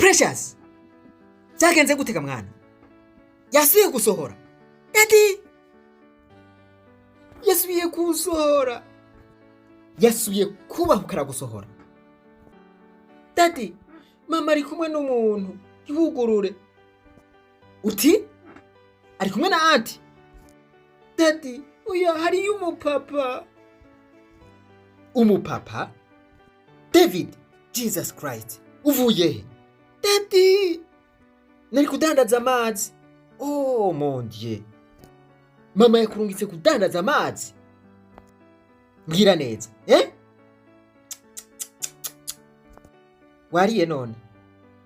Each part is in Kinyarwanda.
Precious byagenze gutega mwana yasubiye gusohora Daddy yasubiye gusohora yasubiye kubahukara gusohora Daddy mama ari kumwe n'umuntu yugurure uti ari kumwe na auntie Daddy uya hari umupapa David Jesus Christ uvuye he Daddy nari kudandaza amazi oh mon Dieu mama yakurungitse kudandaza amazi mbwira neza wariye none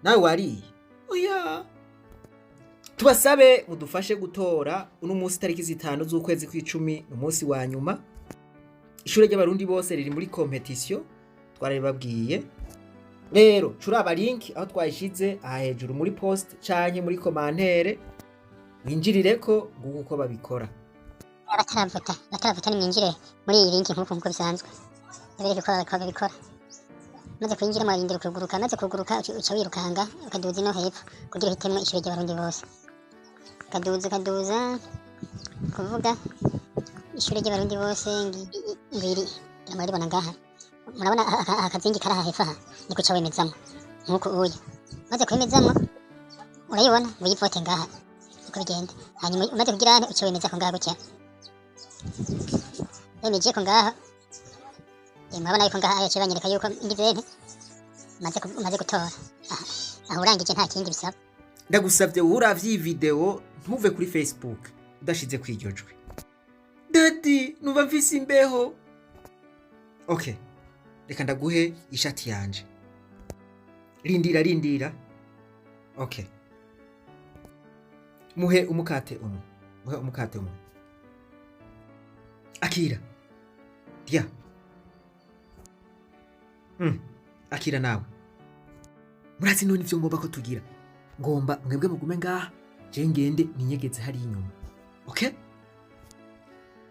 nawe wariye oya tubasabe mudufashe gutora uno munsi tariki 5 z'ukwezi kw'icumi umunsi wa nyuma ishure ry'abarundi bose riri muri competition twarababwiye rero curaba link aho twayishize aha hejuru muri post canke muri commentaire winjirireko nguko uko babikora bataravuta nimwinjire muri iyi link nkuko bisanzwe bereke ko babikora maze kwinjira mu rindiro kuguruka maze kuguruka uca wirukanga ukaduza no hepfo kugira hitemwe ishure ry'abarundi bose kaduza kuvuga ishure ry'abarundi bose ngiri murabona ngaha murabona akazingi karaha hepfo ni kuca wemezamo nkuko uye maze kwemezamo urayibona wivote ngaha uko bigenda hanyuma umaze kugira uca wemeza ko ngaha gutya wemeje ko ngaha murabona yuko ngaha yaciye banyereka yuko ngivene maze gutora aho urangije nta kindi bisaba ndagusavye uravye iyi video ntuve kuri Facebook udashize kwijyojwe Daddy nuva mfise imbeho okay reka ndaguhe ishati yanje rindira okay muhe umukate umwe akira dia akira nawe murazi none ivyo ngomba ko tugira ngomba mwebwe mugume ngaha je ngende ninyegeze hari inyuma okay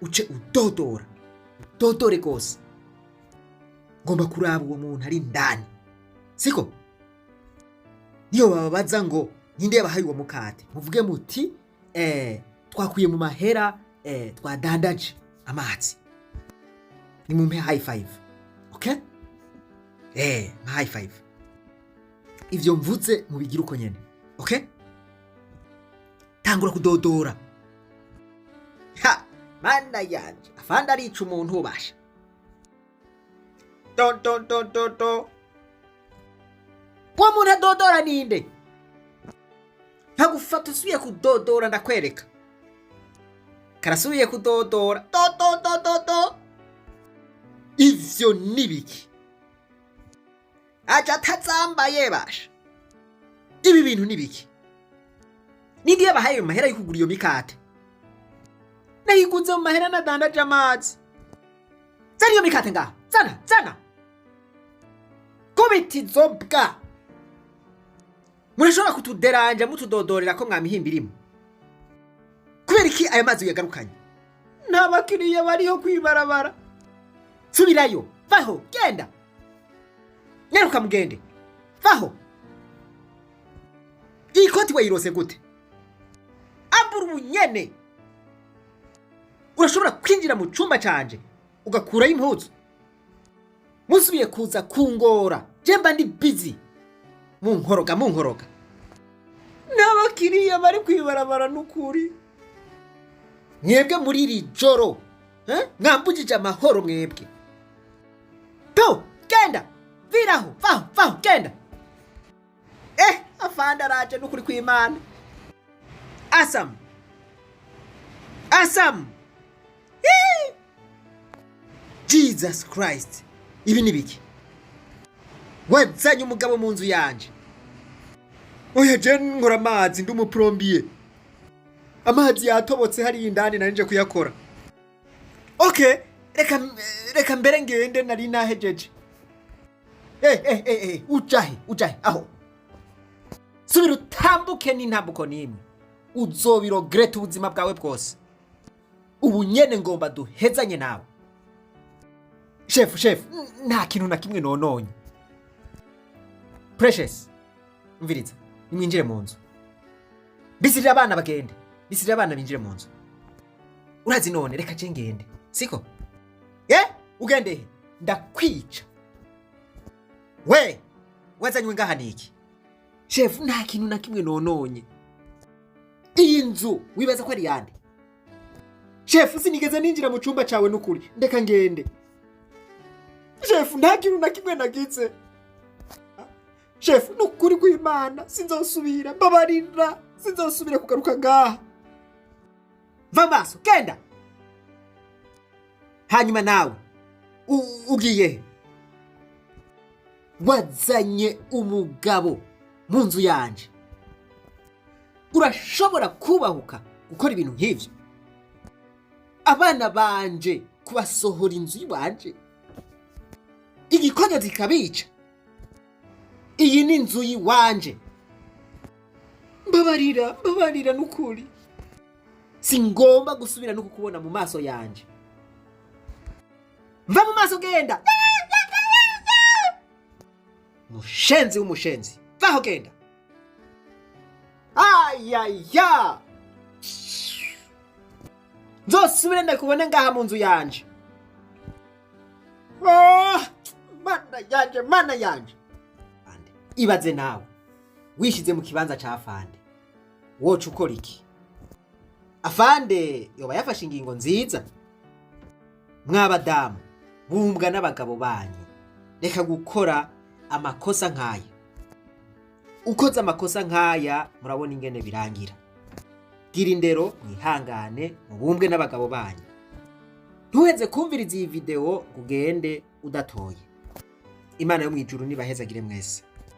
uce udodore gose ngomba kuraba uwo muntu ari ndani siko niyo babaza ngo ninde yabahaye uwo mukate muvuge muti twakuye mu mahera twadandaje amazi ni mumpe high five okay high five ivyo mvuze mubigira uko nyene okay tangura kudodora mana yanje afande arica umuntu ubasha to uwo muntu adodora ninde ntagufata usubiye kudodora ndakwereka karasubiye kudodora to ivyo nibiki aja atazambaye basha ibi bintu nibiki nindi yabahaye mu mahera y'ukugura iyo mikate nayiguze mu mahera nadandaje amazi zana iyo mikate ngaha zana kubita izo mbwa murashobora kutuderanja mutudodorera ko mwamihimbirimo kubera iki aya mazi yagarukanye nta bakiriya bariho kwibarabara subirayo vaho genda nyaruka mugende vaho iyi koti wayirose gute ambura ubunyene urashobora kwinjira mu cumba canje ugakurayo impuzu musubiye kuza kungora jemba ndi busy munkoroga n'abakiriya bari kwibarabara n'ukuri mwebwe muri iri joro mwambujije amahoro mwebwe to genda viraho vaho genda afande araje n'ukuri kw'Imana Asam Jesus Christ ibi nibiki wazanye umugabo mu nzu yanje oya je nkora amazi ndumuprombiye amazi yatobotse hari indani nanje kuyakora okay reka mbere ngende nari nahejeje ujahe aho subira utambuke n'intambuko nimwe uzobirogreta ubuzima bwawe bwose ubu nyene ngomba duhezanye nawe chef nta kintu na kimwe nononye Precious umviriza nimwinjire mu nzu bisirira abana bagende bisirira abana binjire mu nzu urazi none reka je ngende siko ugende he ndakwica we wazanywe ngaha niki chef nta kintu na kimwe nononye iyi nzu wibaza ko ari yande chef sinigeze ninjira mu cyumba cawe n'ukuri ndeka ngende chef nta kintu na kimwe nagize chef n'ukuri kw'Imana sinzosubira mbabarira sinzosubira kugaruka ngaha va maso genda hanyuma nawe ugiye wazanye umugabo mu nzu yanje urashobora kubahuka gukora ibintu nk'ivyo abana banje kubasohora inzu y'iwanje igikonyo zikabica iyi ni inzu y'iwanje mbabarira n'ukuri singomba gusubira no kukubona mu maso yanje mva mu maso genda mushenzi w'umushenzi vaho genda ayaya nzosubire ndakubone ngaha mu nzu yanje mana yanje ibaze nawe wishize mu kibanza ca Afande woca ukora iki Afande yoba yafashe ingingo nziza mwabadamu bumbwa n'abagabo banyu reka gukora amakosa nkaya ukoze amakosa nkaya murabona ingene birangira gira indero mwihangane mubumbwe n'abagabo banyu ntuheze kumviriza iyi video ugende udatoye Imana yo mwijuru nibahezagire mwese